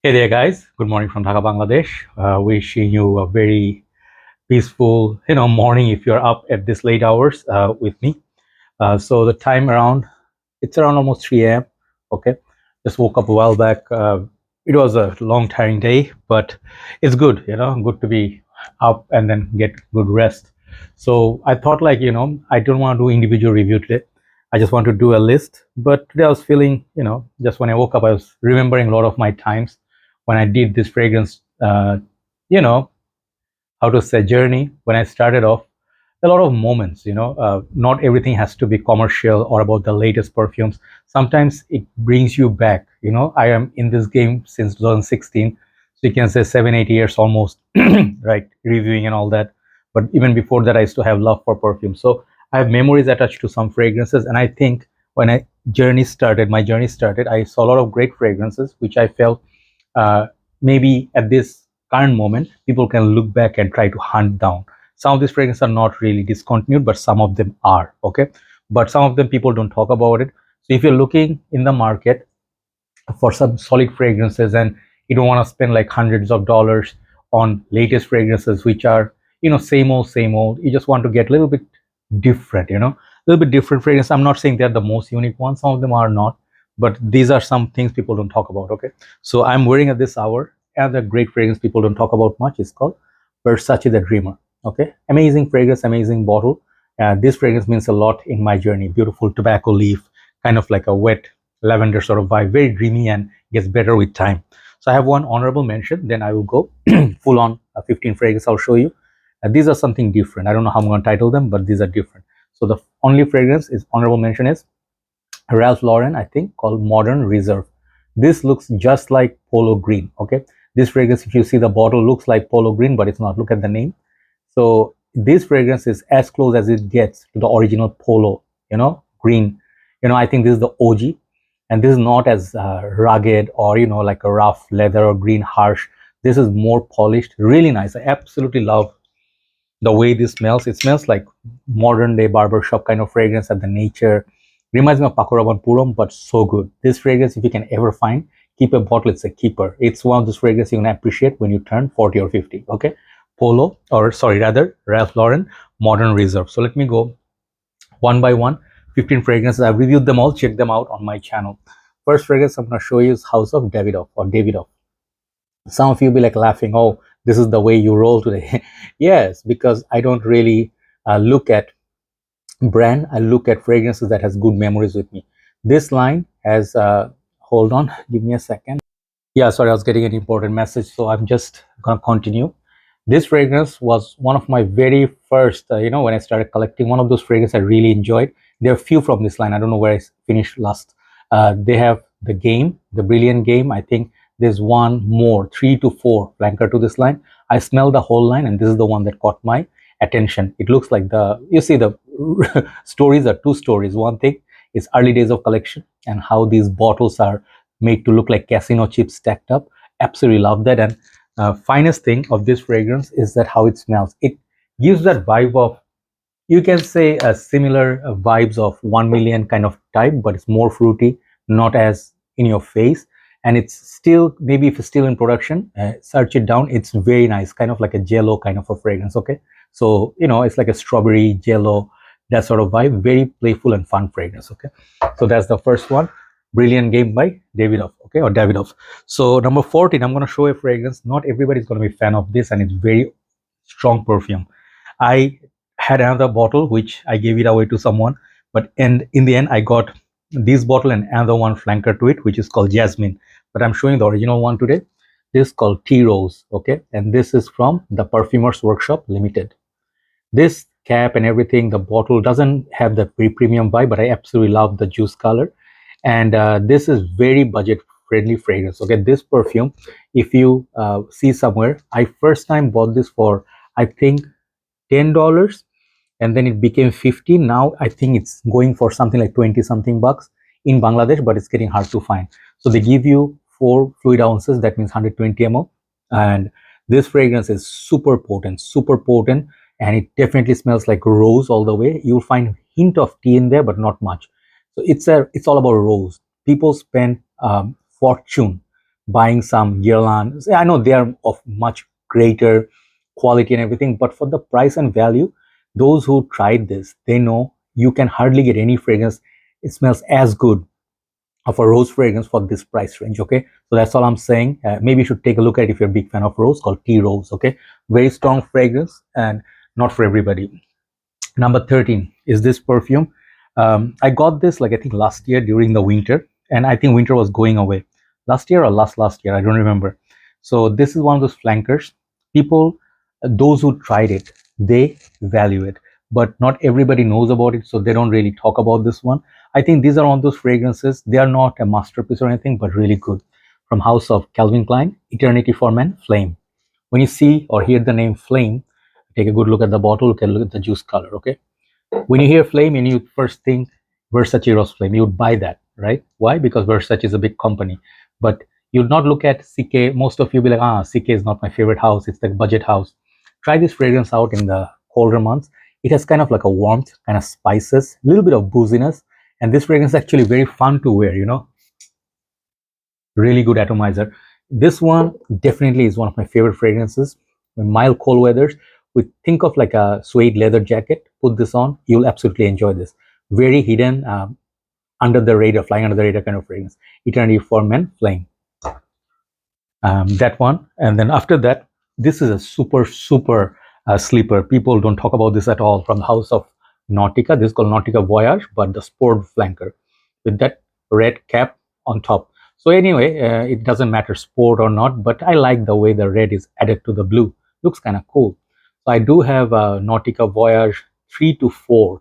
Hey there, guys. Good morning from Dhaka, Bangladesh. Wishing you a very peaceful, morning if you're up at this late hours with me. So the time around, it's around almost 3 a.m. Okay, just woke up a while back. It was a long, tiring day, but it's good. Good to be up and then get good rest. So I thought, I don't want to do individual review today. I just want to do a list. But today I was feeling, just when I woke up, I was remembering a lot of my times when I did this fragrance. You know, how to say journey when I started off, a lot of moments. Not everything has to be commercial or about the latest perfumes. Sometimes it brings you back. I am in this game since 2016, so you can say 7 8 years almost, right, reviewing and all that. But even before that, I used to have love for perfume, so I have memories attached to some fragrances. And I think when my journey started, I saw a lot of great fragrances which I felt maybe at this current moment people can look back and try to hunt down. Some of these fragrances are not really discontinued, but some of them are. Okay, but some of them people don't talk about it. So if you're looking in the market for some solid fragrances and you don't want to spend like hundreds of dollars on latest fragrances which are same old, you just want to get a little bit different, a little bit different fragrance. I'm not saying they're the most unique ones, some of them are not, but these are some things people don't talk about. Okay, so I'm wearing at this hour and the great fragrance people don't talk about much is called Versace the Dreamer. Okay, amazing fragrance, amazing bottle. This fragrance means a lot in my journey. Beautiful tobacco leaf, kind of like a wet lavender sort of vibe, very dreamy and gets better with time. So I have one honorable mention, then I will go full on 15 fragrance I'll show you. These are something different. I don't know how I'm going to title them, but these are different. So the only fragrance is honorable mention is Ralph Lauren, I think, called Modern Reserve. This looks just like Polo Green. Okay, this fragrance, if you see the bottle, looks like Polo Green, but it's not. Look at the name. So this fragrance is as close as it gets to the original Polo, green. I think this is the OG, and this is not as rugged or like a rough leather or green harsh. This is more polished, really nice. I absolutely love the way this smells. It smells like modern day barbershop kind of fragrance at the nature. Reminds me of Pakuraban Puram, but so good. This fragrance, if you can ever find, keep a bottle. It's a keeper. It's one of those fragrances you can appreciate when you turn 40 or 50. Okay, Polo, or sorry, rather Ralph Lauren Modern Reserve. So let me go one by one. 15 fragrances. I've reviewed them all. Check them out on my channel. First fragrance I'm going to show you is House of Davidoff or Davidoff. Some of you will be like laughing, oh, this is the way you roll today. Yes, because I don't really look at brand. I look at fragrances that has good memories with me. This line has hold on, give me a second. Yeah, sorry, I was getting an important message, so I'm just gonna continue. This fragrance was one of my very first, when I started collecting, one of those fragrances I really enjoyed. There are few from this line. I don't know where I finished last. They have the Game, the Brilliant Game. I think there's one more, 3 to 4 flanker to this line. I smelled the whole line, and this is the one that caught my attention. It looks like you see the stories are two stories. One thing is early days of collection and how these bottles are made to look like casino chips stacked up. Absolutely love that. And finest thing of this fragrance is that how it smells. It gives that vibe of, you can say, similar vibes of 1 million kind of type, but it's more fruity, not as in your face. And it's still, maybe if it's still in production, search it down. It's very nice, kind of like a jello kind of a fragrance. Okay, so it's like a strawberry jello, that sort of vibe. Very playful and fun fragrance. Okay, so that's the first one, Brilliant Game by Davidoff. Okay, or Davidoff. So number 14, I'm going to show a fragrance. Not everybody's going to be a fan of this, and it's very strong perfume. I had another bottle which I gave it away to someone, but in the end I got this bottle and another one flanker to it, which is called Jasmine. But I'm showing the original one today. This is called Tea Rose. Okay, and this is from the Perfumers Workshop Limited. This cap and everything, the bottle doesn't have the very premium vibe, but I absolutely love the juice color. And this is very budget friendly fragrance. Okay, this perfume, if you see somewhere, I first time bought this for, I think, $10, and then it became 50. Now I think it's going for something like 20 something bucks in Bangladesh, but it's getting hard to find. So they give you 4 fluid ounces, that means 120 ml. And this fragrance is super potent, and it definitely smells like rose all the way. You'll find a hint of tea in there, but not much. So it's all about rose. People spend fortune buying some Guerlain. I know they are of much greater quality and everything, but for the price and value, those who tried this, they know you can hardly get any fragrance. It smells as good of a rose fragrance for this price range. Okay, so that's all I'm saying. Maybe you should take a look at it if you're a big fan of rose, called Tea Rose. Okay, very strong fragrance and not for everybody. Number 13 is this perfume. I got this like I think last year during the winter, and I think winter was going away last year or last year, I don't remember. So this is one of those flankers. People, those who tried it, they value it, but not everybody knows about it, so they don't really talk about this one. I think these are one of those fragrances. They are not a masterpiece or anything, but really good. From House of Calvin Klein, Eternity for Men, Flame. When you see or hear the name Flame, take a good look at the bottle, look at the juice color. Okay, when you hear Flame and you first think Versace Rose Flame, you would buy that, right? Why? Because Versace is a big company. But you'll not look at CK. Most of you will be like, CK is not my favorite house. It's the budget house. Try this fragrance out in the colder months. It has kind of like a warmth, kind of spices, a little bit of booziness. And this fragrance is actually very fun to wear, you know, really good atomizer. This one definitely is one of my favorite fragrances. In mild cold weathers, we think of like a suede leather jacket, put this on, you'll absolutely enjoy this. Very hidden, under the radar, flying under the radar kind of fragrance. Eternity for Men, Flame. That one. And then after that, this is a super sleeper. People don't talk about this at all. From the House of Nautica. This is called Nautica Voyage, but the sport flanker with that red cap on top. So anyway, it doesn't matter sport or not, but I like the way the red is added to the blue. Looks kind of cool. So I do have Nautica Voyage 3 to 4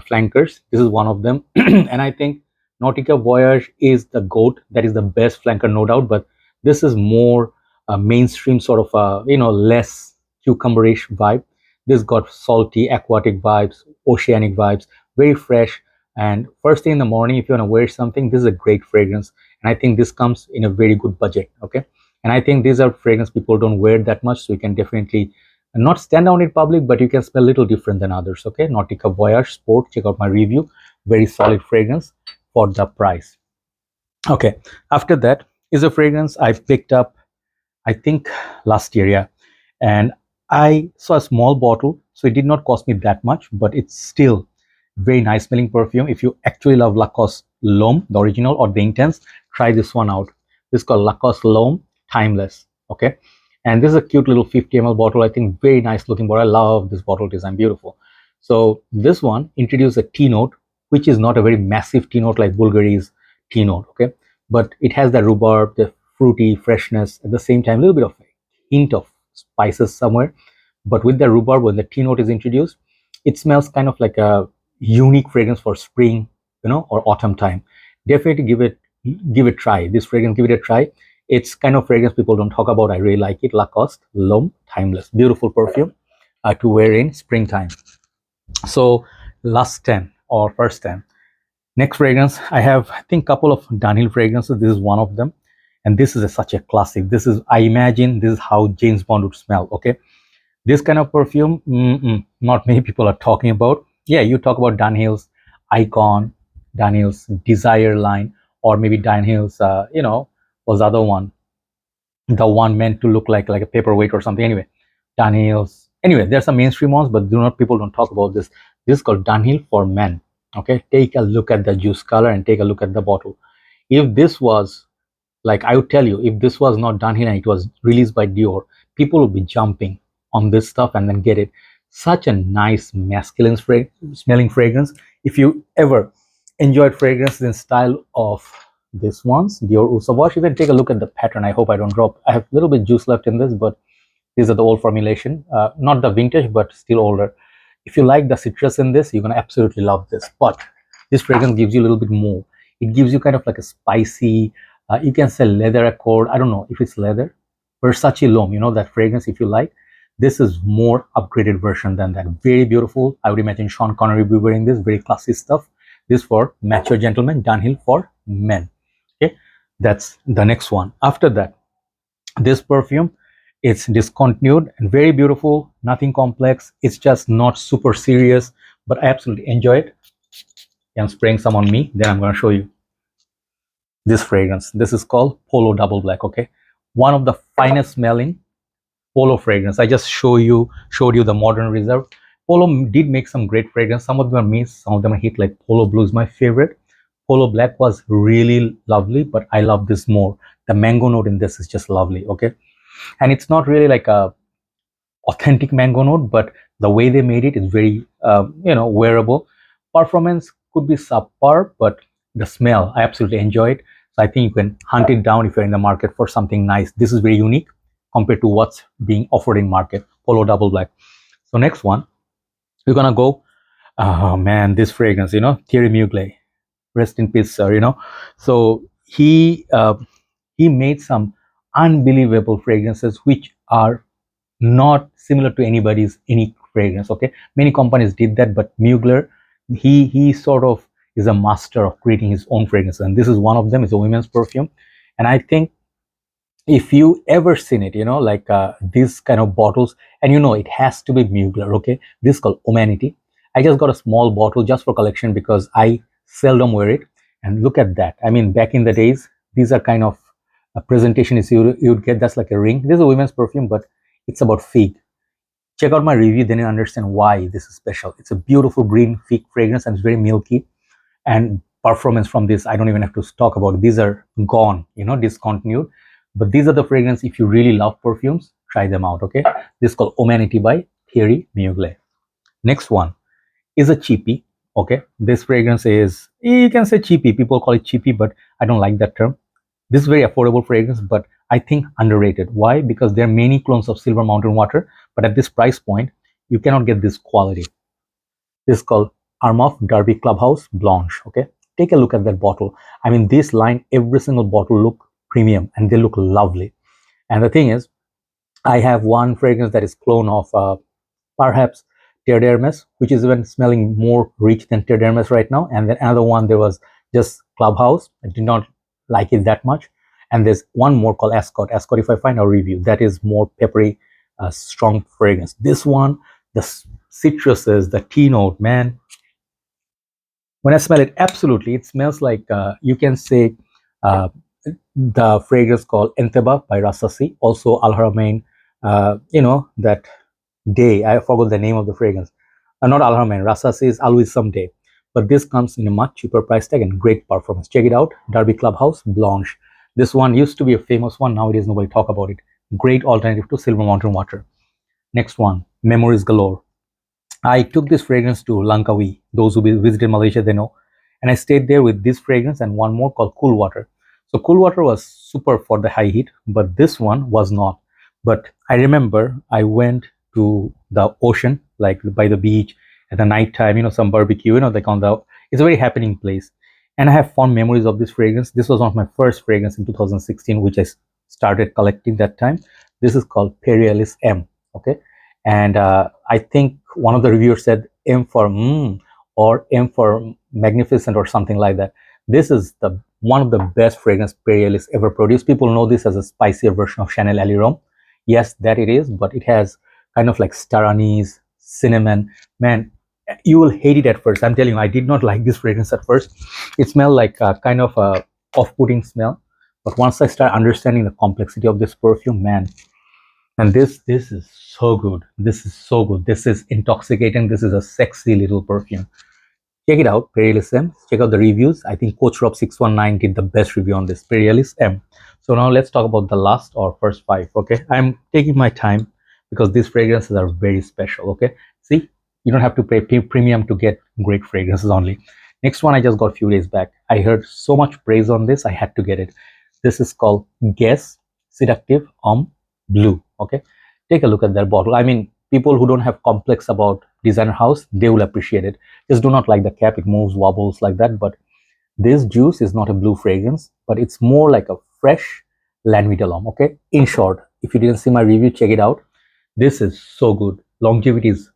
flankers. This is one of them. And I think Nautica Voyage is the GOAT. That is the best flanker, no doubt. But this is more mainstream, sort of, less cucumberish vibe. This got salty, aquatic vibes, oceanic vibes, very fresh. And first thing in the morning, if you want to wear something, this is a great fragrance. And I think this comes in a very good budget. Okay. And I think these are fragrance people don't wear that much. So you can definitely not stand out in public, but you can smell a little different than others. Okay, Nautica Voyage Sport, check out my review. Very solid fragrance for the price. Okay, after that is a fragrance I picked up, I think last year, yeah. And I saw a small bottle, so it did not cost me that much, but it's still very nice smelling perfume. If you actually love Lacoste Loam, the original or the intense, try this one out. This is called Lacoste Loam Timeless. Okay, and this is a cute little 50 ml bottle. I think very nice looking bottle. I love this bottle design, beautiful. So this one introduced a tea note, which is not a very massive tea note like Bulgari's tea note. Okay, but it has the rhubarb, the fruity freshness, at the same time a little bit of a hint of spices somewhere. But with the rhubarb, when the tea note is introduced, it smells kind of like a unique fragrance for spring, or autumn time. Definitely give it a try. This fragrance, give it a try. It's kind of fragrance people don't talk about. I really like it. Lacoste L'Homme Timeless, beautiful perfume to wear in springtime. So last 10 or first 10. Next fragrance, I have, I think, couple of Dunhill fragrances. This is one of them, and this is such a classic. This is, I imagine, this is how James Bond would smell. Okay, this kind of perfume, not many people are talking about. Yeah, you talk about Dunhill's Icon, Dunhill's Desire line, or maybe Dunhill's, was the other one, the one meant to look like a paperweight or something. Anyway, Dunhill's. Anyway, there's some mainstream ones, but people don't talk about this. This is called Dunhill For Men. Okay, take a look at the juice color and take a look at the bottle. If this was, like, I would tell you, if this was not Dunhill and it was released by Dior, people would be jumping on this stuff and then get it. Such a nice masculine smelling fragrance. If you ever enjoyed fragrances in style of this ones, Dior Eau Sauvage, you can take a look at the pattern. I hope I don't drop. I have a little bit juice left in this, but these are the old formulation, not the vintage, but still older. If you like the citrus in this, you're gonna absolutely love this. But this fragrance gives you a little bit more. It gives you kind of like a spicy, you can say leather accord. I don't know if it's leather. Versace L'Homme, that fragrance, if you like. This is more upgraded version than that. Very beautiful. I would imagine Sean Connery will be wearing this. Very classy stuff. This for mature gentlemen, Dunhill For Men. Okay, that's the next one. After that, this perfume, it's discontinued and very beautiful, nothing complex. It's just not super serious, but I absolutely enjoy it. I'm spraying some on me, then I'm going to show you. this fragrance. This is called Polo Double Black. Okay, one of the finest smelling Polo fragrance. I just showed you the Modern Reserve. Polo did make some great fragrance. Some of them are miss, some of them are hit. Like Polo Blue is my favorite. Polo Black was really lovely, but I love this more. The mango note in this is just lovely. Okay, and it's not really like a authentic mango note, but the way they made it is very wearable. Performance could be subpar, but the smell I absolutely enjoy it. So I think you can hunt it down if you're in the market for something nice. This is very unique compared to what's being offered in market. Polo Double Black. So next one, we're gonna go. Oh man, this fragrance, Thierry Mugler, rest in peace, sir. So he made some unbelievable fragrances which are not similar to anybody's any fragrance. Okay, many companies did that, but Mugler, he sort of is a master of creating his own fragrance, and this is one of them. It's a women's perfume, and I think if you ever seen it, like these kind of bottles, and it has to be Mugler. Okay, this is called Womanity. I just got a small bottle just for collection because I seldom wear it, and look at that. I mean, back in the days, these are kind of a presentation is you'd get. That's like a ring. This is a women's perfume, but it's about fig. Check out my review, then you understand why this is special. It's a beautiful green fig fragrance and it's very milky. And performance from this, I don't even have to talk about it. These are gone, discontinued. But these are the fragrance. If you really love perfumes, try them out. Okay, this is called Womanity by Thierry Mugler. Next one is a cheapie. Okay, this fragrance is, you can say cheapie. People call it cheapie, but I don't like that term. This is very affordable fragrance, but I think underrated. Why? Because there are many clones of Silver Mountain Water, but at this price point, you cannot get this quality. This is called Armaf Derby Clubhouse Blanche. Okay, take a look at that bottle. I mean, this line, every single bottle look premium and they look lovely. And the thing is, I have one fragrance that is clone of perhaps Terre d'Hermes, which is even smelling more rich than Terre d'Hermes right now. And then another one, there was just Clubhouse. I did not like it that much. And there's one more called Ascot. Ascot, if I find a review, that is more peppery, strong fragrance. This one, the citruses, the tea note, man. When I smell it, absolutely, it smells like, you can say, the fragrance called Enteba by Rassasi. Also, Al Haramain, that day, I forgot the name of the fragrance. Not Al Haramain, Rassasi is always someday. But this comes in a much cheaper price tag and great performance. Check it out, Derby Clubhouse Blanche. This one used to be a famous one. Nowadays, nobody talk about it. Great alternative to Silver Mountain Water. Next one, Memories Galore. I took this fragrance to Langkawi. Those who visited Malaysia, they know. And I stayed there with this fragrance and one more called Cool Water. So Cool Water was super for the high heat, but this one was not. But I remember I went to the ocean, like by the beach at the night time, some barbecue, like on the, it's a very happening place. And I have fond memories of this fragrance. This was one of my first fragrance in 2016, which I started collecting that time. This is called Perialis M. Okay. And I think one of the reviewers said M for or M for magnificent or something like that. This is the one of the best fragrance Perialis ever produced. People know this as a spicier version of Chanel Allure. Yes, that it is, but it has kind of like star anise, cinnamon. Man, you will hate it at first. I'm telling you, I did not like this fragrance at first. It smelled like a kind of a off-putting smell. But once I start understanding the complexity of this perfume, man, and this is so good. This is so good. This is intoxicating. This is a sexy little perfume. Check it out, Perialis M. Check out the reviews. I think Coach Rob 619 did the best review on this, Perialis M. So now let's talk about the last or first five. Okay, I'm taking my time because these fragrances are very special. Okay, see, you don't have to pay premium to get great fragrances only. Next one I just got a few days back. I heard so much praise on this, I had to get it. This is called Guess Seductive Homme Blue. Okay, take a look at that bottle. I mean, people who don't have complex about designer house, they will appreciate it. Just do not like the cap, it moves, wobbles like that. But this juice is not a blue fragrance, but it's more like a fresh Lanvin de l'Homme. Okay, in short, if you didn't see my review, check it out. This is so good. Longevity is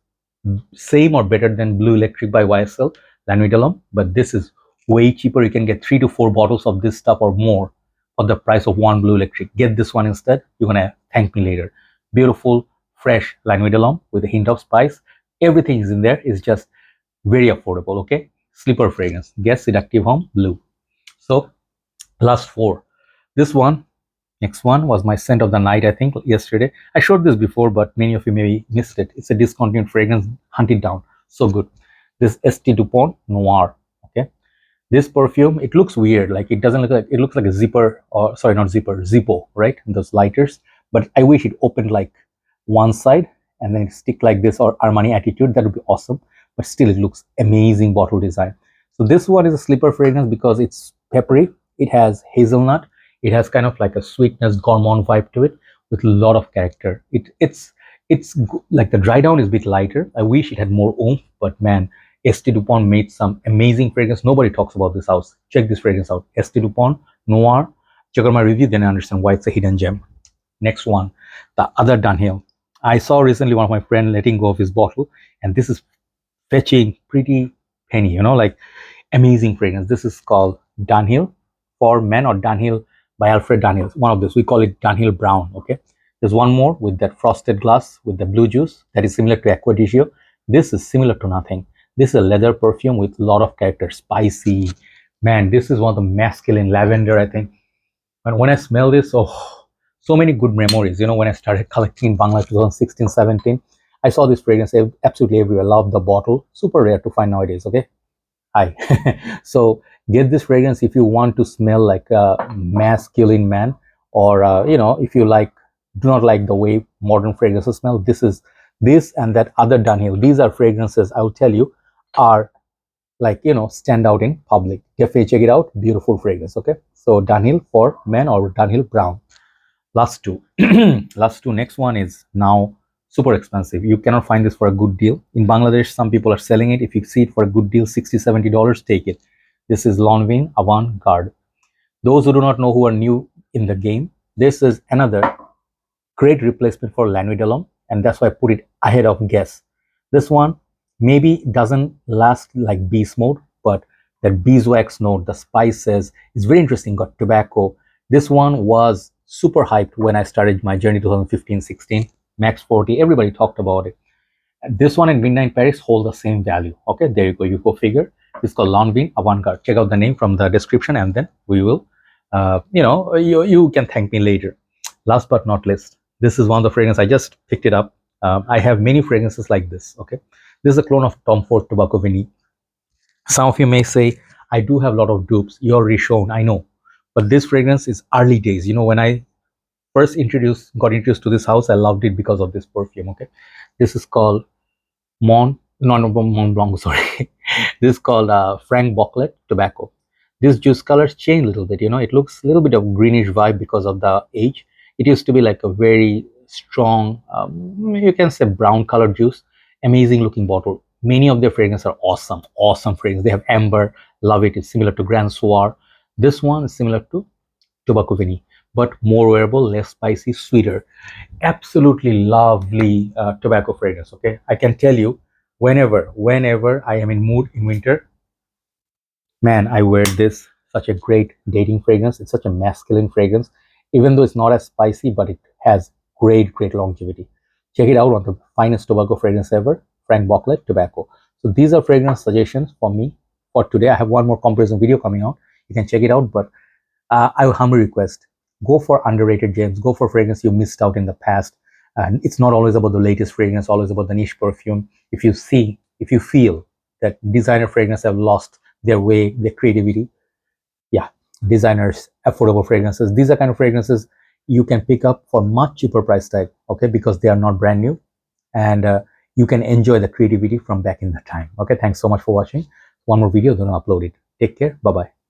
same or better than Blue Electric by YSL, Lanvin de l'Homme, but this is way cheaper. You can get 3 to 4 bottles of this stuff or more for the price of one Blue Electric. Get this one instead. You're gonna thank me later. Beautiful, fresh Lanvin de l'Homme with a hint of spice. Everything is in there. It's just very affordable. Okay, sleeper fragrance. Guess Seductive Homme Blue. So Last four. This one, next one was my scent of the night, I think, yesterday. I showed this before, but many of you maybe missed it. It's a discontinued fragrance. Hunt it down. So good. This St. Dupont Noir. Okay. This perfume, it looks weird. Like it doesn't look like, it looks like a zipper, or sorry, not zipper, Zippo, right? Those lighters. But I wish it opened like one side and then stick like this, or Armani Attitude. That would be awesome. But still, it looks amazing bottle design. So this one is a slipper fragrance because it's peppery. It has hazelnut. It has kind of like a sweetness, gourmand vibe to it with a lot of character. It's like the dry down is a bit lighter. I wish it had more oomph, but man, St. Dupont made some amazing fragrance. Nobody talks about this house. Check this fragrance out. St. Dupont Noir. Check out my review, then I understand why it's a hidden gem. Next one, the other Dunhill. I saw recently one of my friends letting go of his bottle, and this is fetching pretty penny, you know, like amazing fragrance. This is called Dunhill For Men, or Dunhill by Alfred Dunhill. One of this, we call it Dunhill Brown. Okay, there's one more with that frosted glass with the blue juice that is similar to Aqua di Gio. This is similar to nothing. This is a leather perfume with a lot of character, spicy. Man, this is one of the masculine lavender, I think. And when I smell this, oh, so many good memories. You know, when I started collecting in Bangladesh 2016, 17, I saw this fragrance absolutely everywhere. Love the bottle. Super rare to find nowadays. Okay. Hi. So get this fragrance if you want to smell like a masculine man, or you know, if you do not like the way modern fragrances smell. This and that other Dunhill. These are fragrances, I will tell you, are like, you know, stand out in public. Definitely check it out. Beautiful fragrance. Okay. So Dunhill For Men, or Dunhill Brown. Last two. Last two. Next one is now super expensive. You cannot find this for a good deal in Bangladesh. Some people are selling it. If you see it for a good deal, $60-$70, take it. This is Lanvin Avant Garde. Those who do not know, who are new in the game, this is another great replacement for Lanvin, and that's why I put it ahead of Guess. This one maybe doesn't last like bees mode, but that beeswax note, the spices, is very interesting. Got tobacco. This one was super hyped when I started my journey 2015-16. Max 40, everybody talked about it. This one in Midnight Paris hold the same value. Okay, there you go. You go figure. It's called Lanvin Avant Garde. Check out the name from the description, and then we will, you know, you can thank me later. Last but not least, this is one of the fragrances. I just picked it up. I have many fragrances like this. Okay, this is a clone of Tom Ford Tobacco Vanille. Some of you may say, I do have a lot of dupes. You're already shown, I know. But this fragrance is early days. You know, when I first got introduced to this house, I loved it because of this perfume. Okay, this is called Mont Blanc, sorry. This is called Franck Boclet Tobacco. These juice colors change a little bit. You know, it looks a little bit of greenish vibe because of the age. It used to be like a very strong, you can say brown colored juice. Amazing looking bottle. Many of their fragrances are awesome, awesome fragrance. They have amber, love it. It's similar to Grand Soir. This one is similar to Tobacco Vanille, but more wearable, less spicy, sweeter. Absolutely lovely tobacco fragrance. Okay, I can tell you, whenever I am in mood in winter, man, I wear this. Such a great dating fragrance. It's such a masculine fragrance, even though it's not as spicy, but it has great longevity. Check it out, on the finest tobacco fragrance ever, Franck Boclet Tobacco. So these are fragrance suggestions for me for today. I have one more comparison video coming out. You can check it out, but I will humbly request, go for underrated gems, go for fragrance you missed out in the past. And it's not always about the latest fragrance, always about the niche perfume. If you feel that designer fragrance have lost their way, their creativity, yeah, designers, affordable fragrances, these are kind of fragrances you can pick up for much cheaper price tag. Okay, because they are not brand new, and you can enjoy the creativity from back in the time. Okay, thanks so much for watching. One more video, then I'll upload it. Take care. Bye bye.